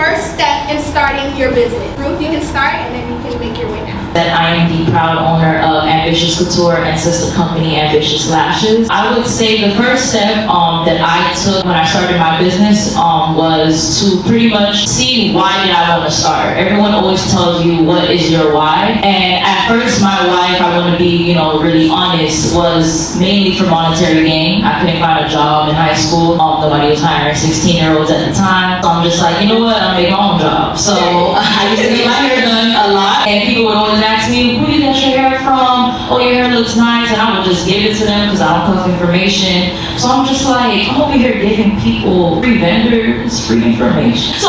first step in starting your business? Ruth, you can start and then you can make your way down. That I am the proud owner of Ambitious Couture and sister company Ambitious Lashes. I would say the first step that I took when I started my business was to pretty much see why did I want to start. Everyone always tells you what is your why, and at first my why, if I want to be really honest, was mainly for monetary gain. I couldn't find a job in high school. Nobody was hiring 16-year-olds at the time, so I'm just like, you know what, I'll make my own job. So I used to get my hair done a lot, and people would always ask me, who you got your hair from? Oh, your hair looks nice. And I would just give it to them because I don't cuff information. So I'm just like, I'm over here giving people free vendors, free information. So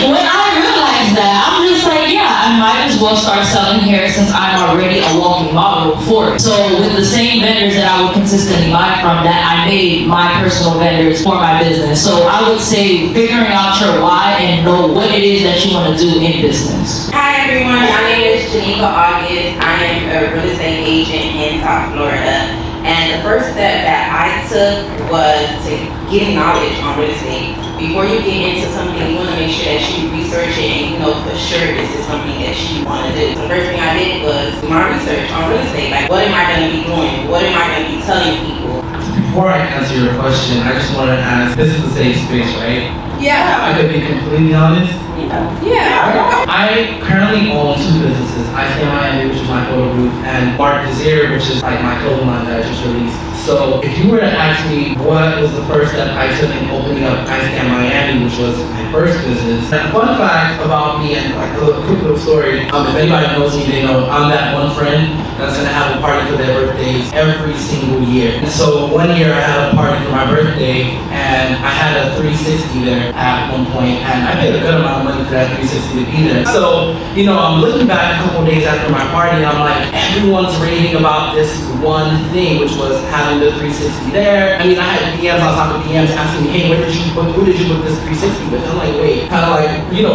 when I realized that, I'm just like, yeah, I might as well start selling hair since I'm already a walking model for it. So with the same vendors that I would consistently buy from, that I made my personal vendors for my business. So I would say figuring out your why and know what it is that you want to do in business. Hi everyone, my name is Janika August. I am a real estate agent in South Florida. And the first step that I took was to get knowledge on real estate. Before you get into something, you want to make sure that you research it and you know for sure this is something that you want to do. The first thing I did was do my research on real estate. Like, what am I going to be doing? What am I going to be telling people? Before I answer your question, I just want to ask, this is a safe space, right? Yeah. I could be completely honest. Yeah. I currently own two businesses, I Stay Miami, which is my photo booth, and Mark Desire, which is like my clothing line that I just released. So if you were to ask me what was the first step I took in opening up I Stay Miami, which was my first business. And fun fact about me, and like a quick little story, if anybody knows me, they know I'm that one friend that's gonna have a party for their birthdays every single year. And so one year I had a party for my birthday, and I had a 360 there at one point, and I paid a good amount of money for that 360 to be there. So, I'm looking back a couple days after my party, and I'm like, everyone's raving about this one thing, which was having the 360 there. I mean, I had DMs on top of DMs asking me, hey, who did you put this 360 with? I'm like, wait, kind of like,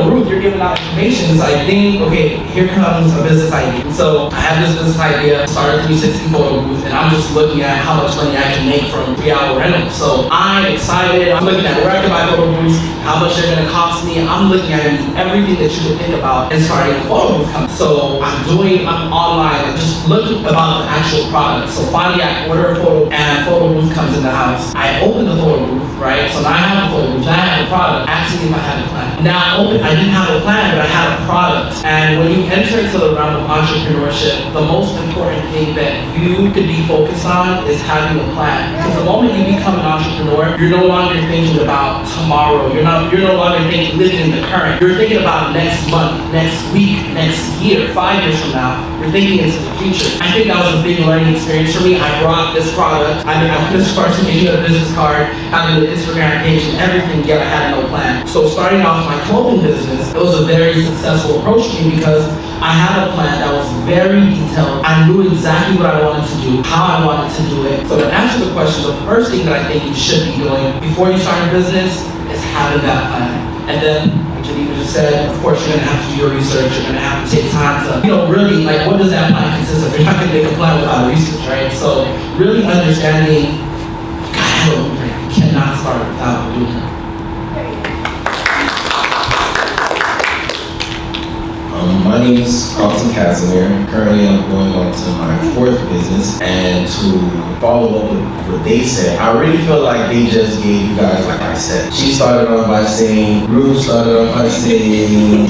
Ruth, you're giving out information. So I think, okay, here comes a business idea. So I have this business idea, started 360 photo booth, and I'm just looking at how much money I can make from 3-hour rentals. So I'm excited. I'm looking at where I can buy photo booths, how much they're gonna cost me. I'm looking at everything that you could think about and starting a photo booth company. So I'm online, just looking about the actual product. So finally I order a photo and photo booth comes in the house. I open the photo booth, right? So now I have a photo booth, now I have a product. Actually, if I had a plan. Now I didn't have a plan, but I had a product. And when you enter into the realm of entrepreneurship, the most important thing that you could be focused on is having a plan. Because the moment you become an entrepreneur, you're no longer thinking about tomorrow. You're no longer living in the current. You're thinking about next month, next week, next year, 5 years from now. You're thinking into the future. I think that was a big learning experience for me. I brought this product. I put this person making a business card, having an Instagram page and everything, yet I had no plan. So starting off my clothing business, it was a very successful approach to me because I had a plan that was very detailed. I knew exactly what I wanted to do, how I wanted to do it. So to answer the question, the first thing that I think you should be doing before you start a business is having that plan. And then, like Janika just said, of course you're gonna have to do your research, you're gonna have to take time to, really, like, what does that plan consist of? You're not gonna make a plan without research, right? So really understanding, you gotta have a blueprint. You cannot start without a blueprint. My name is Carlton Casimir. Currently, I'm going on to my 4th business, and to follow up with what they said, I really feel like they just gave you guys, like I said. She started off by saying, Ruth started off by saying,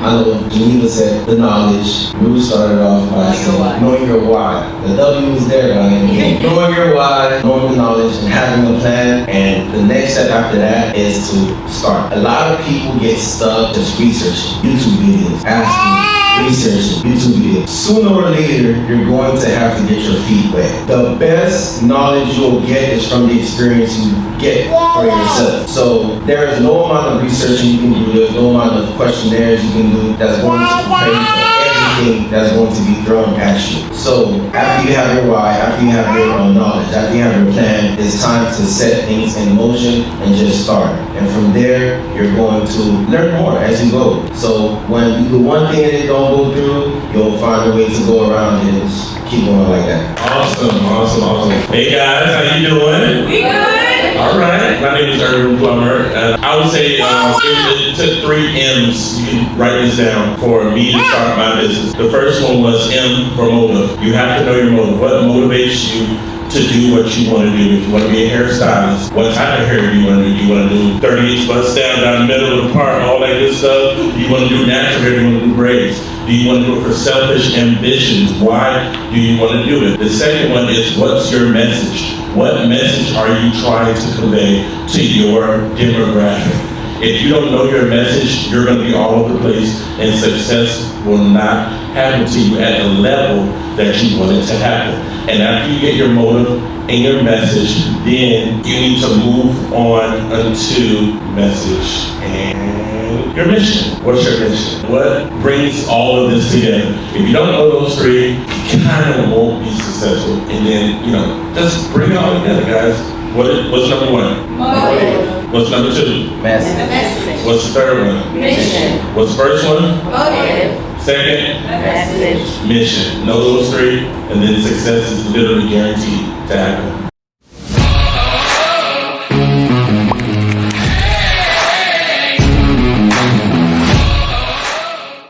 I know Geneva said the knowledge. Ruth started off by saying, knowing your why. The W is there, right? Knowing your why, knowing the knowledge, and having a plan. And the next step after that is to start. A lot of people get stuck just researching YouTube videos, asking, researching YouTube videos. Sooner or later, you're going to have to get your feet wet. The best knowledge you'll get is from the experience you get for yourself. So there is no amount of researching you can do, there's no amount of questionnaires you can do that's going to prepare you for everything that's going to be thrown at you. So after you have your why, after you have your knowledge, after you have your plan, it's time to set things in motion and just start. And from there, you're going to learn more as you go. So when you do one thing and it don't go through, you'll find a way to go around it and just keep going like that. Awesome. Hey guys, how you doing? We good? All All right, my name is Erwin Plummer, and I would say it took 3 M's. You can write this down for me to start my business. The first one was M for motive. You have to know your motive. What motivates you to do what you want to do? If you want to be a hairstylist, what type of hair do you want to do? Do you want to do 30-inch bust down the middle of the part, all that good stuff? Do you want to do natural hair? Do you want to do braids? Do you want to do it for selfish ambitions? Why do you want to do it? The second one is, what's your message? What message are you trying to convey to your demographic? If you don't know your message, you're going to be all over the place, and success will not happen to you at the level that you want it to happen. And after you get your motive and your message, then you need to move on unto message and your mission. What's your mission? What brings all of this together? If you don't know those 3, you kind of won't be successful. And then, just bring it all together, guys. What's number 1? Motive. What's number 2? Message. What's the third one? Mission. What's the first one? Motive. Second? Message. Mission. Know those 3, and then success is literally guaranteed to happen.